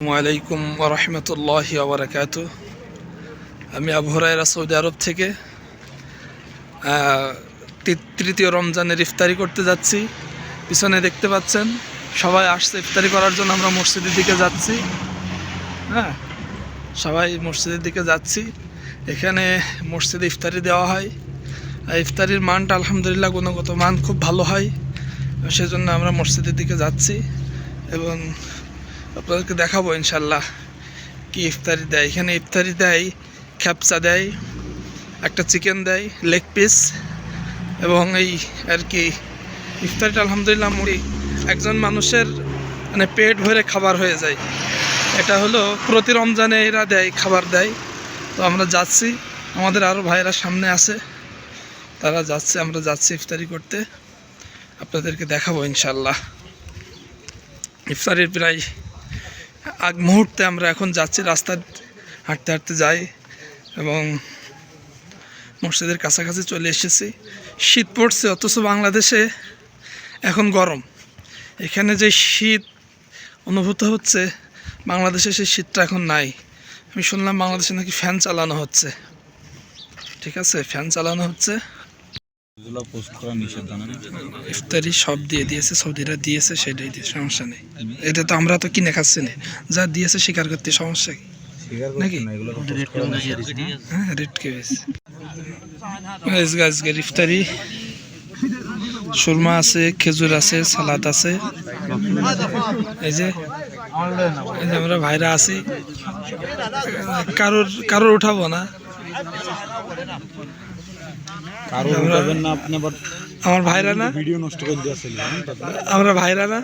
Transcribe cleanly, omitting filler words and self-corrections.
ওয়ালাইকুম ওয়া রাহমাতুল্লাহি ওয়া বারাকাতুহু। আমি আবু হুরায়রা সৌদি আরব থেকে তৃতীয় রমজানের ইফতারি করতে যাচ্ছি। পিছনে দেখতে পাচ্ছেন সবাই আসছে ইফতারি করার জন্য। আমরা মসজিদের দিকে যাচ্ছি। হ্যাঁ, সবাই মসজিদের দিকে যাচ্ছি। এখানে মসজিদে ইফতারি দেওয়া হয়। ইফতারির মানটা আলহামদুলিল্লাহ গুণগত মান খুব ভালো হয়। সেজন্য আমরা মসজিদের দিকে যাচ্ছি এবং আপনাদেরকে দেখাবো ইনশাল্লাহ কি ইফতারি দেয়। এখানে ইফতারি দেয়, খ্যাপসা দেয়, একটা চিকেন দেয়, লেগ পিস, এবং এই আর কি ইফতারিটা আলহামদুলিল্লাহ একজন মানুষের মানে পেট ভরে খাবার হয়ে যায়। এটা হলো প্রতি রমজানে এরা দেয়, খাবার দেয়। তো আমরা যাচ্ছি, আমাদের আরও ভাইয়েরা সামনে আছে, তারা যাচ্ছে, আমরা যাচ্ছি ইফতারি করতে। আপনাদেরকে দেখাবো ইনশাল্লাহ। ইফতারির প্রায় আগ মুহূর্তে আমরা এখন যাচ্ছি, রাস্তা হাঁটতে হাঁটতে যাই এবং মসজিদের কাছাকাছি চলে এসেছি। শীত পড়ছে, অথচ বাংলাদেশে এখন গরম। এখানে যে শীত অনুভূত হচ্ছে, বাংলাদেশে সেই শীতটা এখন নাই। আমি শুনলাম বাংলাদেশে নাকি ফ্যান চালানো হচ্ছে। ঠিক আছে, ফ্যান চালানো হচ্ছে। ইফতারি সব দিয়ে দিয়েছে, সৌদিরা দিয়েছে, সেটাই দিয়ে সমস্যা নেই। এটা তো আমরা তো কিনে খাচ্ছি না, যা দিয়েছে স্বীকার করতে সমস্যা কি নাকি? হ্যাঁ, রেট কে আজকের ইফতারি সুরমা আছে, খেজুর আছে, সালাদ আছে। এই যে আমরা ভাইরা আছি, কারোর উঠাবো না, আমার ভাইরা না, আমরা ভাইরা না।